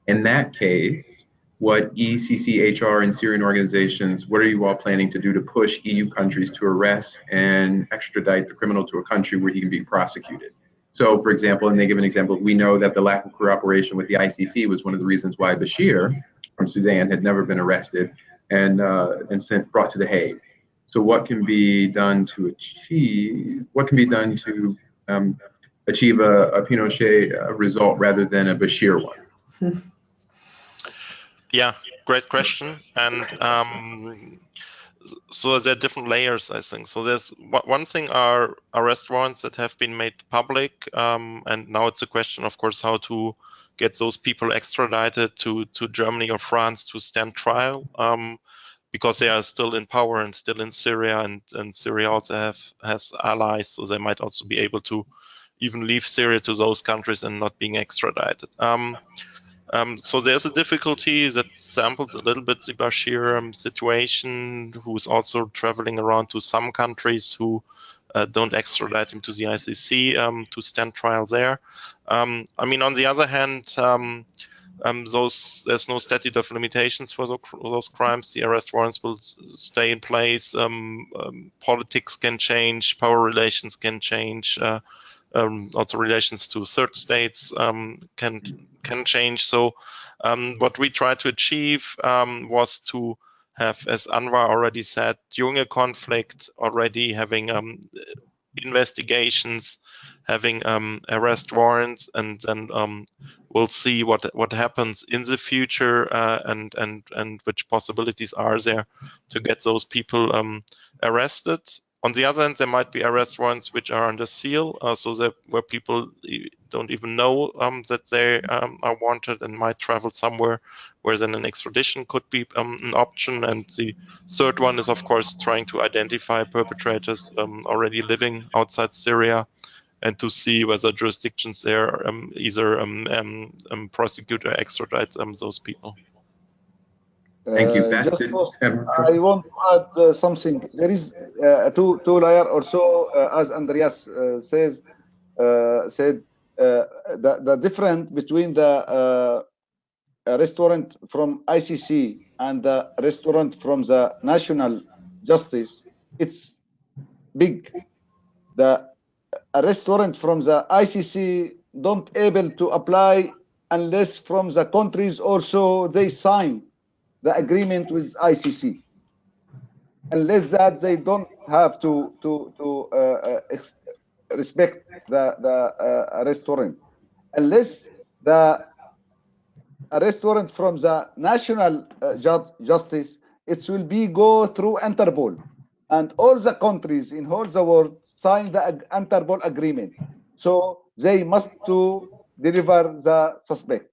In that case, what ECCHR and Syrian organizations, what are you all planning to do to push EU countries to arrest and extradite the criminal to a country where he can be prosecuted? So, for example, and they give an example, we know that the lack of cooperation with the ICC was one of the reasons why Bashir from Sudan had never been arrested and brought to The Hague. So, what can be done to achieve? What can be done to achieve a Pinochet result rather than a Bashir one? Yeah, great question. And so there are different layers, I think. So there's one thing are arrest warrants that have been made public, and now it's a question, of course, how to get those people extradited to Germany or France to stand trial, because they are still in power and still in Syria, and Syria also has allies, so they might also be able to even leave Syria to those countries and not being extradited. So there's a difficulty that samples a little bit the Bashir situation, who's also traveling around to some countries who don't extradite him to the ICC to stand trial there. I mean, on the other hand, there's no statute of limitations for those crimes. The arrest warrants will stay in place. Politics can change, power relations can change. Also relations to third states can change. So what we tried to achieve was to have, as Anwar already said, during a conflict already having investigations, having arrest warrants, and then we'll see what happens in the future and which possibilities are there to get those people arrested. On the other hand, there might be arrest warrants which are under seal, so that where people don't even know that they are wanted and might travel somewhere, where then an extradition could be an option. And the third one is, of course, trying to identify perpetrators already living outside Syria, and to see whether jurisdictions there either prosecute or extradite those people. Thank you. I want to add something. There is two layer or so, as Andreas said the difference between the arrest warrant from ICC and the arrest warrant from the national justice, it's big. The arrest warrant from the ICC don't able to apply unless from the countries also they sign the agreement with ICC. Unless that, they don't have to respect the arrest warrant. Unless the arrest warrant from the national justice, it will be go through Interpol, and all the countries in all the world sign the Interpol agreement. So they must to deliver the suspect.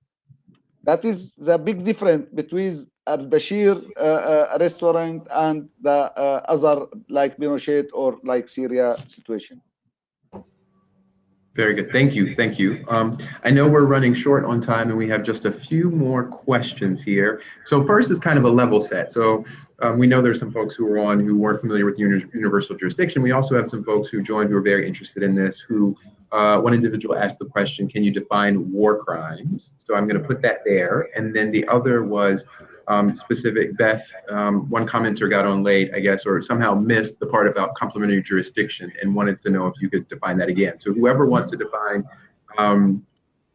That is the big difference between al-Bashir arrest warrant and the other like Pinochet or like Syria situation. Very good. Thank you. Thank you. I know we're running short on time and we have just a few more questions here. So first is kind of a level set. So we know there's some folks who are on who weren't familiar with universal jurisdiction. We also have some folks who joined who are very interested in this, who one individual asked the question, can you define war crimes? So I'm going to put that there. And then the other was specific. Beth, one commenter got on late, I guess, or somehow missed the part about complementary jurisdiction and wanted to know if you could define that again. So whoever wants to define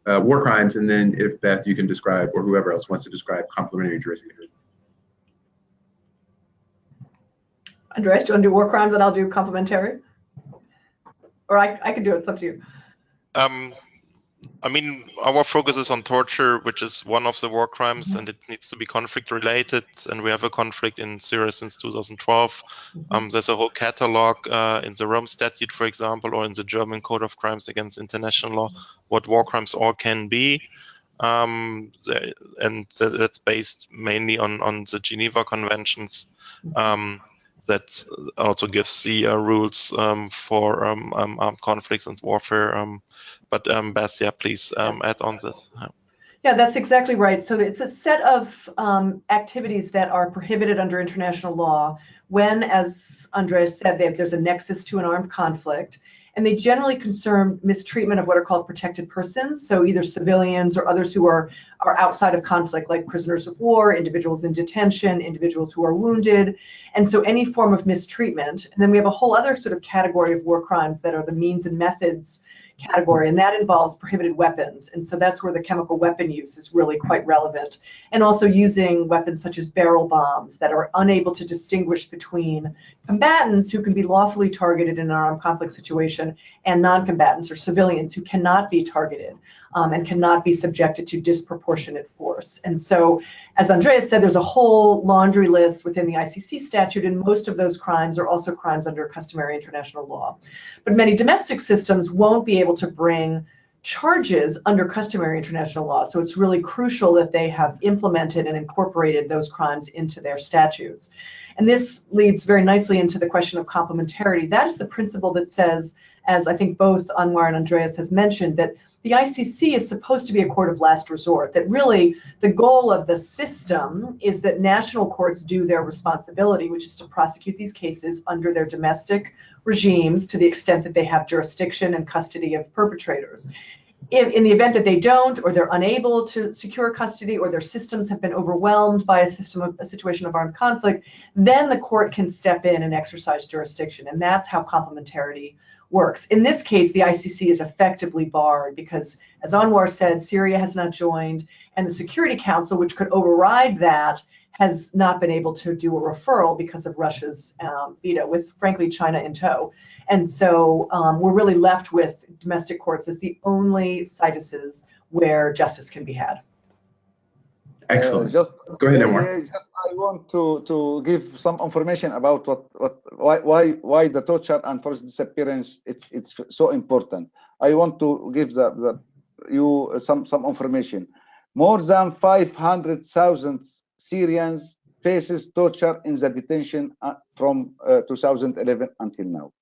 war crimes, and then if Beth, you can describe, or whoever else wants to describe complementary jurisdiction. Andreas, do you want to do war crimes and I'll do complementary? Or I can do it, it's up to you. I mean, our focus is on torture, which is one of the war crimes, and it needs to be conflict related. And we have a conflict in Syria since 2012. There's a whole catalog in the Rome Statute, for example, or in the German Code of Crimes Against International Law, what war crimes all can be. And that's based mainly on the Geneva Conventions. That also gives the rules for armed conflicts and warfare. But Beth, yeah, please add on this. Yeah, that's exactly right. So it's a set of activities that are prohibited under international law when, as Andreas said, there's a nexus to an armed conflict. And they generally concern mistreatment of what are called protected persons, so either civilians or others who are outside of conflict, like prisoners of war, individuals in detention, individuals who are wounded, and so any form of mistreatment. And then we have a whole other sort of category of war crimes that are the means and methods category, and that involves prohibited weapons. And so that's where the chemical weapon use is really quite relevant. And also using weapons such as barrel bombs that are unable to distinguish between combatants who can be lawfully targeted in an armed conflict situation and non-combatants or civilians who cannot be targeted and cannot be subjected to disproportionate force. And so, as Andreas said, there's a whole laundry list within the ICC statute, and most of those crimes are also crimes under customary international law. But many domestic systems won't be able to bring charges under customary international law. So it's really crucial that they have implemented and incorporated those crimes into their statutes. And this leads very nicely into the question of complementarity. That is the principle that says, as I think both Anwar and Andreas has mentioned, that the ICC is supposed to be a court of last resort, that really the goal of the system is that national courts do their responsibility, which is to prosecute these cases under their domestic regimes to the extent that they have jurisdiction and custody of perpetrators. In the event that they don't, or they're unable to secure custody, or their systems have been overwhelmed by a situation of armed conflict, then the court can step in and exercise jurisdiction. And that's how complementarity works. In this case, the ICC is effectively barred because, as Anwar said, Syria has not joined, and the Security Council, which could override that, has not been able to do a referral because of Russia's veto, with, frankly, China in tow. And so we're really left with domestic courts as the only situs where justice can be had. Excellent. Go ahead, Anwar. I want to give some information about why the torture and forced disappearance it's so important. I want to give you some information. More than 500,000 Syrians faces torture in the detention from 2011 until now.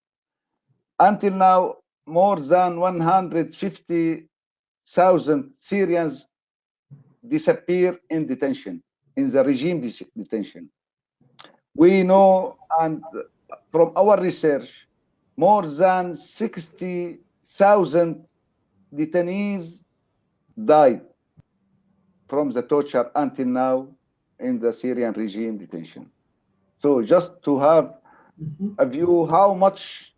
Until now, more than 150,000 Syrians disappear in detention, in the regime detention. We know, and from our research, more than 60,000 detainees died from the torture until now in the Syrian regime detention. So just to have a view how much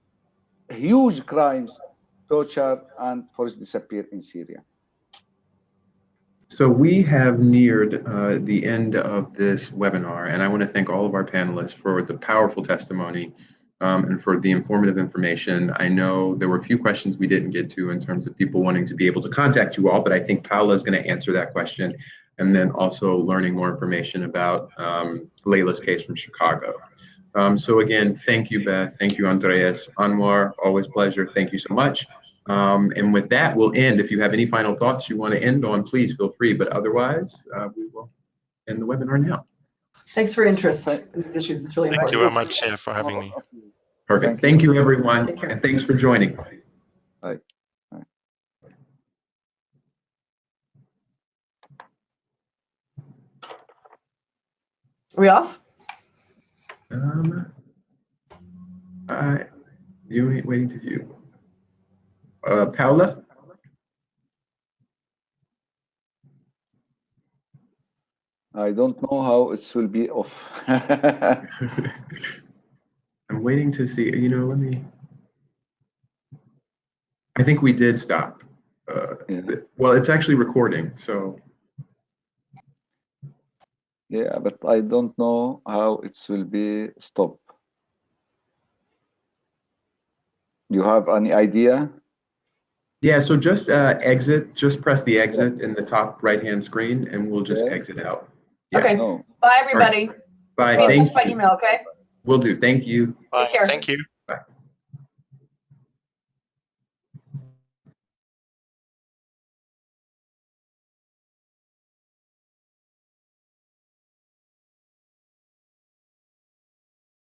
huge crimes, torture and forced disappear in Syria. So we have neared the end of this webinar, and I want to thank all of our panelists for the powerful testimony and for the informative information. I know there were a few questions we didn't get to in terms of people wanting to be able to contact you all, but I think Paula is going to answer that question, and then also learning more information about Leila's case from Chicago. So again, thank you, Beth. Thank you, Andreas. Anwar, always pleasure. Thank you so much. And with that, we'll end. If you have any final thoughts you want to end on, please feel free. But otherwise, we will end the webinar now. Thanks for your interest in these issues. It's really Thank important. you very much, Chair, for having me. Perfect. Thank you, everyone. And thanks for joining. Bye. Are we off? Viewing, waiting to view. Paula? I don't know how it will be off. I'm waiting to see, you know, let me. I think we did stop. Yeah. Well, it's actually recording, so. Yeah, but I don't know how it will be stopped. You have any idea? Yeah, so just exit, just press the exit in the top right-hand screen, and we'll just exit out. Yeah. Okay. No. Bye, everybody. Bye. Be in Thank touch by you. email, okay? Will do. Thank you. Bye. Take care. Thank you.